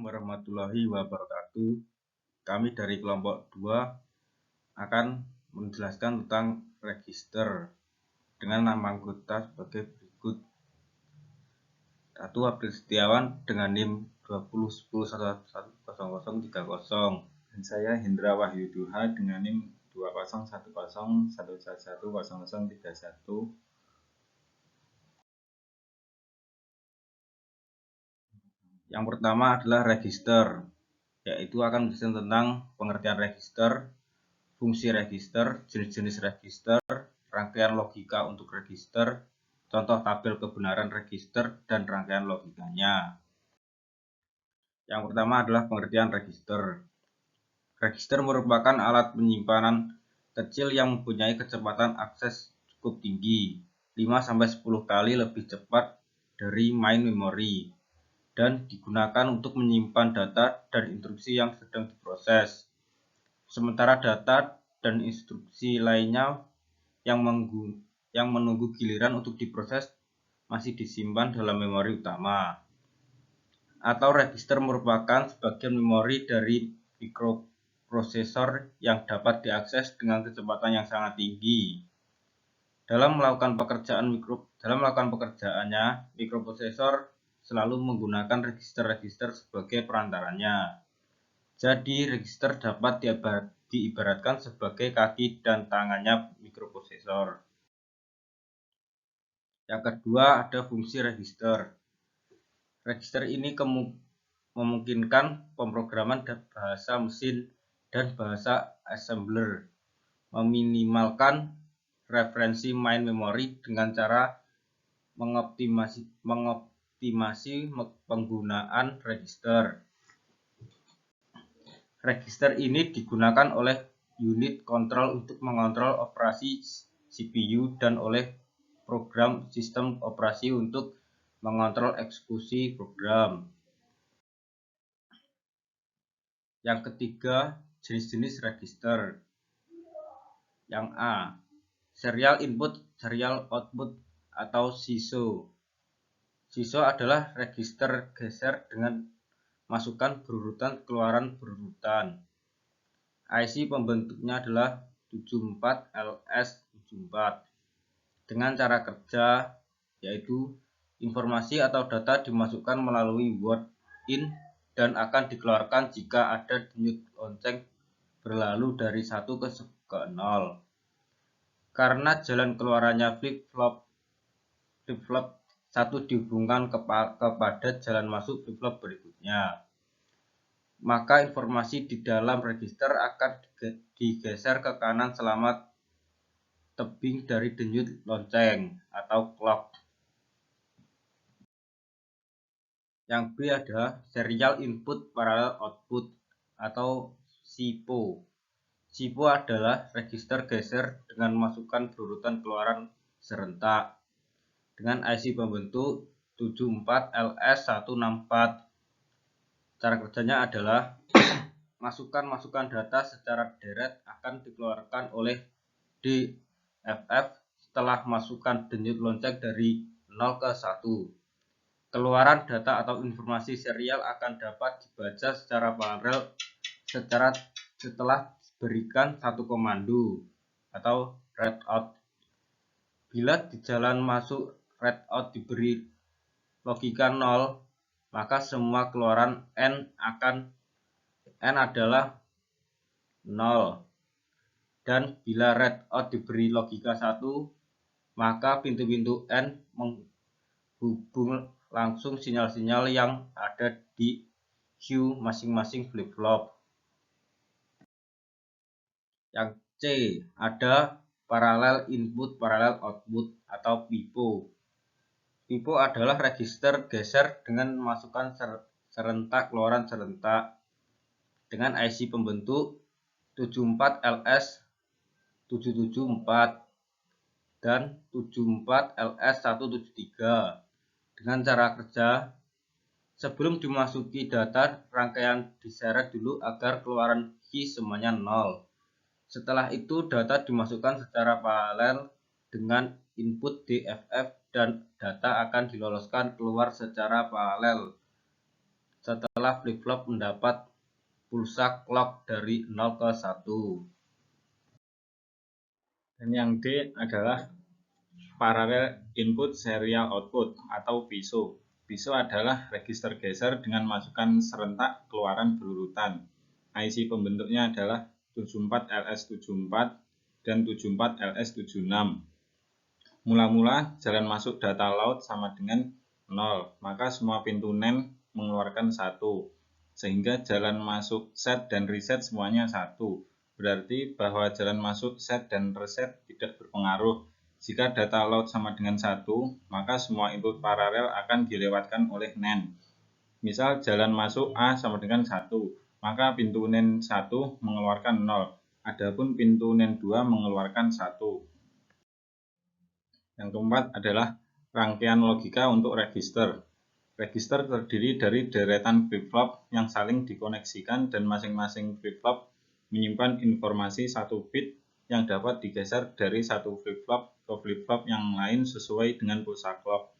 warahmatullahi wabarakatuh. Kami dari kelompok 2 akan menjelaskan tentang register dengan nama anggota sebagai berikut. 1. April Setiawan dengan NIM 2010110030. Dan saya Hendra Wahyu Duha dengan NIM 201011110031. Yang pertama adalah register, yaitu akan menjelaskan tentang pengertian register, fungsi register, jenis-jenis register, rangkaian logika untuk register, contoh tabel kebenaran register, dan rangkaian logikanya. Yang pertama adalah pengertian register. Register merupakan alat penyimpanan kecil yang mempunyai kecepatan akses cukup tinggi, 5-10 kali lebih cepat dari main memory, dan digunakan untuk menyimpan data dan instruksi yang sedang diproses. Sementara data dan instruksi lainnya yang menunggu giliran untuk diproses masih disimpan dalam memori utama. Atau register merupakan sebagian memori dari mikroprosesor yang dapat diakses dengan kecepatan yang sangat tinggi. Dalam melakukan pekerjaannya, mikroprosesor selalu menggunakan register-register sebagai perantaranya. Jadi, register dapat diibaratkan sebagai kaki dan tangannya mikroprosesor. Yang kedua, ada fungsi register. Register ini memungkinkan pemrograman bahasa mesin dan bahasa assembler, meminimalkan referensi main memory dengan cara mengoptimasi penggunaan register. Register ini digunakan oleh unit kontrol untuk mengontrol operasi CPU dan oleh program sistem operasi untuk mengontrol eksekusi program. Yang ketiga, jenis-jenis register. Yang A, serial input, serial output atau SISO. SISO adalah register geser dengan masukkan berurutan, keluaran berurutan. IC pembentuknya adalah 74LS74. Dengan cara kerja yaitu informasi atau data dimasukkan melalui word in dan akan dikeluarkan jika ada denyut lonceng berlalu dari 1 ke 0. Karena jalan keluarannya flip-flop 1 dihubungkan kepada jalan masuk flip-flop berikutnya, maka informasi di dalam register akan digeser ke kanan selama tebing dari denyut lonceng atau clock. Yang B adalah serial input parallel output atau SIPO. SIPO adalah register geser dengan masukkan berurutan keluaran serentak dengan IC pembentuk 74LS164. Cara kerjanya adalah masukan data secara deret akan dikeluarkan oleh DFF setelah masukkan denyut lonceng dari 0 ke 1. Keluaran data atau informasi serial akan dapat dibaca secara paralel setelah berikan satu komando atau readout. Bila di jalan masuk readout diberi logika 0, maka semua keluaran N adalah 0. Dan bila readout diberi logika 1, maka pintu-pintu N menghubung langsung sinyal-sinyal yang ada di queue masing-masing flip-flop. Yang C, ada parallel input parallel output atau PIPO. PIPO adalah register geser dengan masukkan serentak keluaran serentak dengan IC pembentuk 74LS774 dan 74LS173. Dengan cara kerja, sebelum dimasuki data, rangkaian diseret dulu agar keluaran key semuanya 0. Setelah itu data dimasukkan secara paralel dengan input DFF dan data akan diloloskan keluar secara paralel. setelah flip-flop mendapat pulsa clock dari 0 ke 1. Dan yang D adalah parallel input serial output atau PISO. PISO adalah register geser dengan masukan serentak keluaran berurutan. IC pembentuknya adalah 74LS74 dan 74LS76. Mula-mula jalan masuk data load sama dengan 0, maka semua pintu NAND mengeluarkan 1. Sehingga jalan masuk set dan reset semuanya 1. Berarti bahwa jalan masuk set dan reset tidak berpengaruh. Jika data load sama dengan 1, maka semua input paralel akan dilewatkan oleh NAND. Misal jalan masuk A sama dengan 1, maka pintu NAND 1 mengeluarkan 0. Adapun pintu NAND 2 mengeluarkan 1. Yang keempat adalah rangkaian logika untuk register. Register terdiri dari deretan flip-flop yang saling dikoneksikan dan masing-masing flip-flop menyimpan informasi 1 bit yang dapat digeser dari satu flip-flop ke flip-flop yang lain sesuai dengan pulsa clock.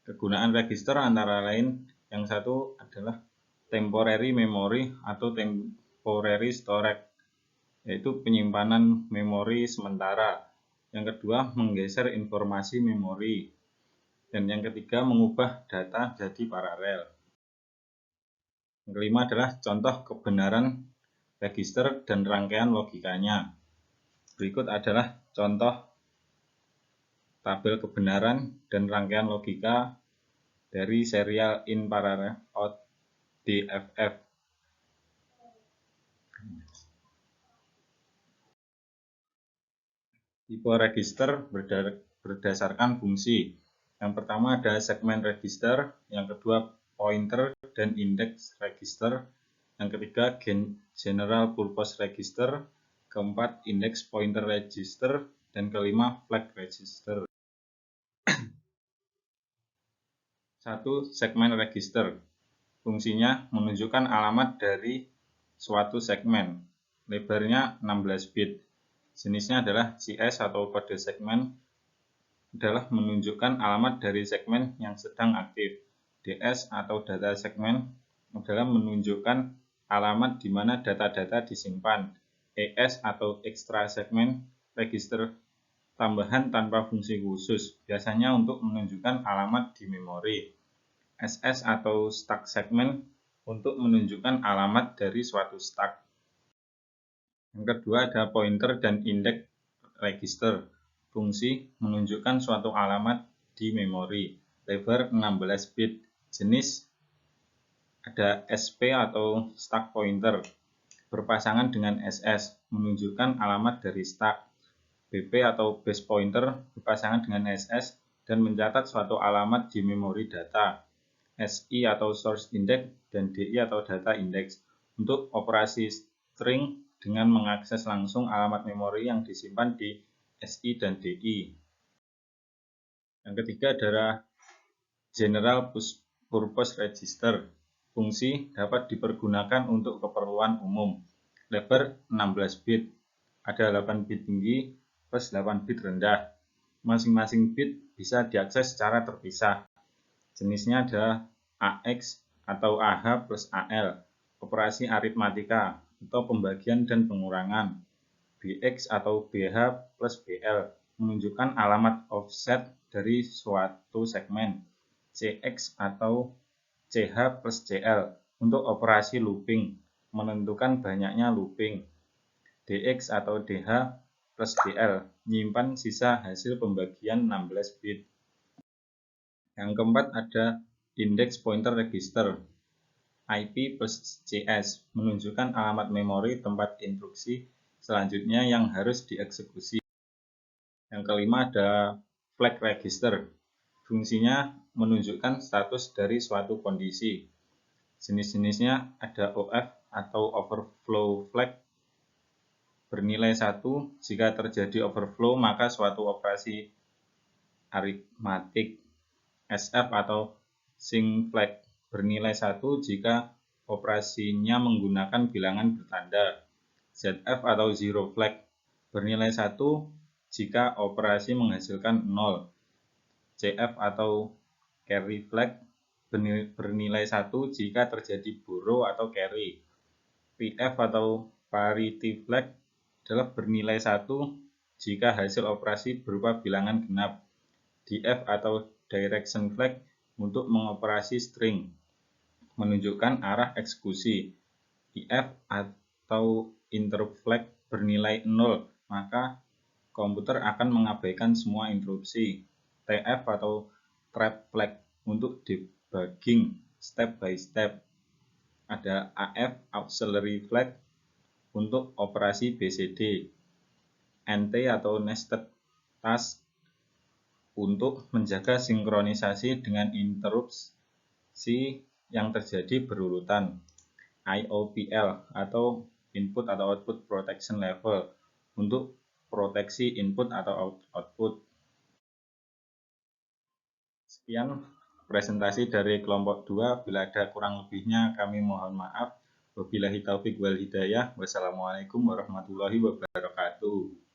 Kegunaan register antara lain yang satu adalah temporary memory atau temporary storage, yaitu penyimpanan memori sementara. Yang kedua, menggeser informasi memori. Dan yang ketiga, mengubah data jadi paralel. Yang kelima adalah contoh kebenaran register dan rangkaian logikanya. Berikut adalah contoh tabel kebenaran dan rangkaian logika dari serial in parallel out DFF. Tipe register berdasarkan fungsi. Yang pertama ada segmen register, yang kedua pointer dan index register, yang ketiga general purpose register, keempat index pointer register, dan kelima flag register. 1. Segmen register. Fungsinya menunjukkan alamat dari suatu segmen. Lebarnya 16 bit. Jenisnya adalah CS atau kode segmen adalah menunjukkan alamat dari segmen yang sedang aktif. DS atau data segmen adalah menunjukkan alamat di mana data-data disimpan. ES atau extra segmen register tambahan tanpa fungsi khusus, biasanya untuk menunjukkan alamat di memori. SS atau stack segmen untuk menunjukkan alamat dari suatu stack. Yang kedua ada pointer dan index register. Fungsi menunjukkan suatu alamat di memori. Lebar 16 bit. Jenis ada SP atau stack pointer. Berpasangan dengan SS menunjukkan alamat dari stack. BP atau base pointer berpasangan dengan SS dan mencatat suatu alamat di memori data. SI atau source index dan DI atau data index untuk operasi string dengan mengakses langsung alamat memori yang disimpan di SI dan DI. Yang ketiga adalah general purpose register. Fungsi dapat dipergunakan untuk keperluan umum. Lebar 16 bit. Ada 8 bit tinggi plus 8 bit rendah. Masing-masing bit bisa diakses secara terpisah. Jenisnya adalah AX atau AH plus AL, operasi aritmatika atau pembagian dan pengurangan. BX atau BH plus BL, menunjukkan alamat offset dari suatu segmen. CX atau CH plus CL, untuk operasi looping, menentukan banyaknya looping. DX atau DH plus DL, menyimpan sisa hasil pembagian 16 bit. Yang keempat ada index pointer register. IP plus CS menunjukkan alamat memori tempat instruksi selanjutnya yang harus dieksekusi. Yang kelima ada flag register. Fungsinya menunjukkan status dari suatu kondisi. Jenis-jenisnya ada OF atau overflow flag bernilai 1. Jika terjadi overflow maka suatu operasi aritmatik. SF atau sync flag bernilai 1 jika operasinya menggunakan bilangan bertanda. ZF atau zero flag bernilai 1 jika operasi menghasilkan 0. CF atau carry flag bernilai 1 jika terjadi borrow atau carry. PF atau parity flag adalah bernilai 1 jika hasil operasi berupa bilangan genap. DF atau direction flag untuk mengoperasi string, menunjukkan arah eksekusi. IF atau interrupt flag bernilai 0, maka komputer akan mengabaikan semua interupsi. TF atau trap flag untuk debugging step by step. Ada AF auxiliary flag untuk operasi BCD. NT atau nested task untuk menjaga sinkronisasi dengan interupsi yang terjadi berurutan. IOPL atau input atau output protection level untuk proteksi input atau output. Sekian presentasi dari kelompok 2. Bila ada kurang lebihnya kami mohon maaf. Wabillahi taufik wal hidayah. Wassalamualaikum warahmatullahi wabarakatuh.